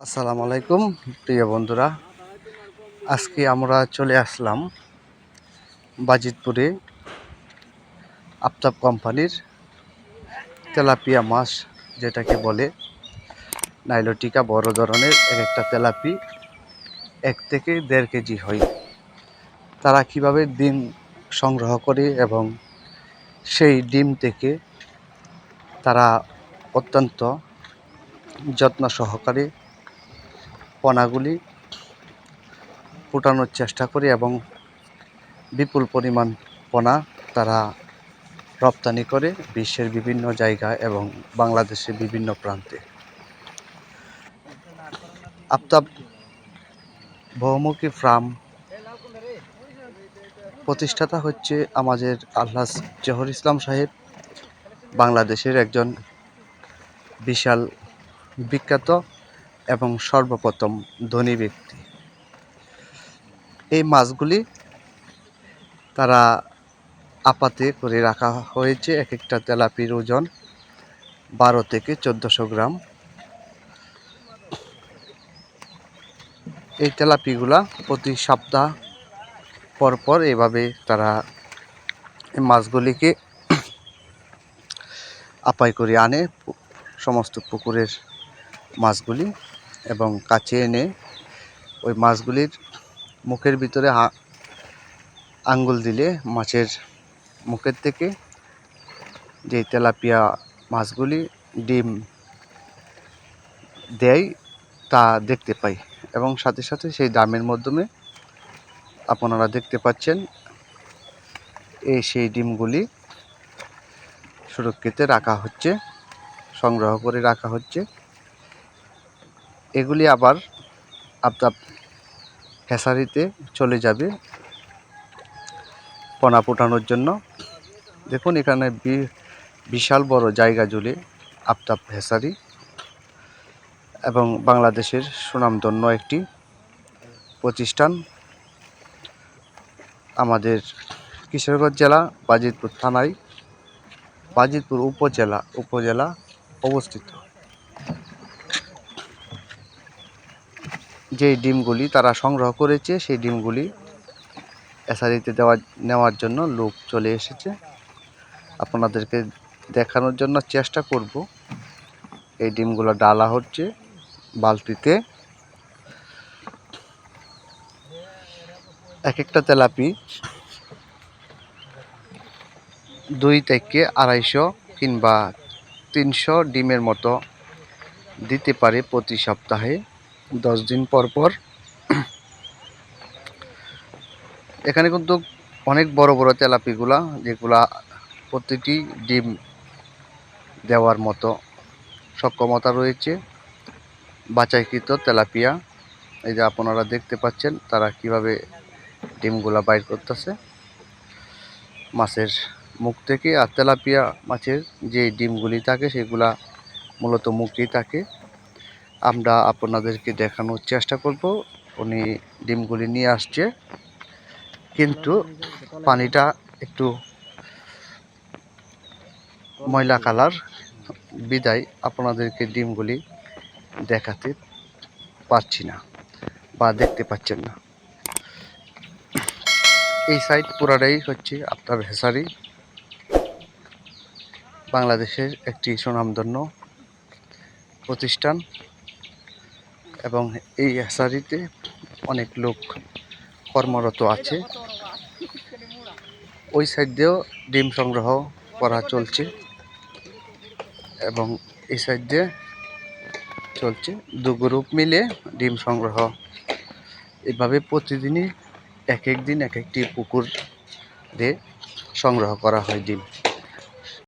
আসসালামু আলাইকুম প্রিয় বন্ধুরা, আজকে আমরা চলে আসলাম বাজিতপুরে আফতাব কোম্পানির তেলাপিয়া মাছ, যেটাকে বলে নাইলোটিকা। বড় ধরনের এক একটা তেলাপি 1 থেকে 1.5 কেজি হয়। তারা কিভাবে ডিম সংগ্রহ করে এবং সেই ডিম থেকে তারা অত্যন্ত যত্ন সহকারে পোনাগুলি ফোটানোর চেষ্টা করে এবং বিপুল পরিমাণ পোনা তারা রপ্তানি করে বিশ্বের বিভিন্ন জায়গায় এবং বাংলাদেশের বিভিন্ন প্রান্তে। আফতাব বহুমুখী ফার্ম প্রতিষ্ঠাতা হচ্ছে আমাদের আলহাজ জহর ইসলাম সাহেব, বাংলাদেশের একজন বিশাল বিখ্যাত এবং সর্বপ্রথম ধনী ব্যক্তি। এই মাছগুলি তারা আপাতে করে রাখা হয়েছে। এক একটা তেলাপির ওজন 12 থেকে 1400 গ্রাম। এই তেলাপিগুলা প্রতি সপ্তাহ পরপর এভাবে তারা এই মাছগুলিকে আপাই করে আনে, সমস্ত পুকুরের মাছগুলি, এবং কাছে এনে ওই মাছগুলির মুখের ভিতরে আঙ্গুল দিলে মাছের মুখের থেকে যে তেলাপিয়া মাছগুলি ডিম দেয় তা দেখতে পাই, এবং সাথে সাথে সেই দামের মাধ্যমে আপনারা দেখতে পাচ্ছেন সেই ডিমগুলি সুরক্ষিত রাখা হচ্ছে, সংগ্রহ করে রাখা হচ্ছে। এগুলি আবার আপনার হ্যাচারিতে চলে যাবে পোনা ফোটানোর জন্য। দেখুন এখানে বিশাল বড় জায়গা জুড়ে আফতাব হ্যাচারি, এবং বাংলাদেশের সুনামধন্য একটি প্রতিষ্ঠান। আমাদের কিশোরগঞ্জ জেলা বাজিতপুর থানায় বাজিতপুর উপজেলা অবস্থিত। যে ডিমগুলি তারা সংগ্রহ করেছে সেই ডিমগুলি হ্যাচারিতে নেওয়ার জন্য লোক চলে এসেছে। আপনাদেরকে দেখানোর জন্য চেষ্টা করব। এই ডিমগুলো ডালা হচ্ছে বালতিতে। এক একটা তেলাপি 2 থেকে 250 কিংবা 300 ডিমের মতো দিতে পারে প্রতি সপ্তাহে 10 দিন পর পর। এখানে কিন্তু অনেক বড় বড় তেলাপিগুলা, যেগুলা প্রতিটি ডিম দেওয়ার মতো সক্ষমতা রয়েছে, বাছাইকৃত তেলাপিয়া। এই যে আপনারা দেখতে পাচ্ছেন তারা কিভাবে ডিমগুলা বাইর করতেছে মাছের মুখ থেকে। আর তেলাপিয়া মাছের যে ডিমগুলি থাকে সেগুলা মূলত মুখেই থাকে। আমরা আপনাদেরকে দেখানোর চেষ্টা করব। উনি ডিমগুলি নিয়ে আসছে, কিন্তু পানিটা একটু ময়লা কালার বিদায় আপনাদেরকে ডিমগুলি দেখাতে পারছি না বা দেখতে পাচ্ছেন না। এই সাইড পুরাটাই হচ্ছে আপনার হ্যাচারি, বাংলাদেশের একটি সুনামধন্য প্রতিষ্ঠান, এবং এই হ্যাচারিতে অনেক লোক কর্মরত আছে। ওই সাইড দিয়েও ডিম সংগ্রহ করা চলছে, এবং এই সাইড দিয়ে চলছে। 2 গ্রুপ মিলে ডিম সংগ্রহ এভাবে প্রতিদিনই এক একদিন এক একটি পুকুরে সংগ্রহ করা হয় ডিম।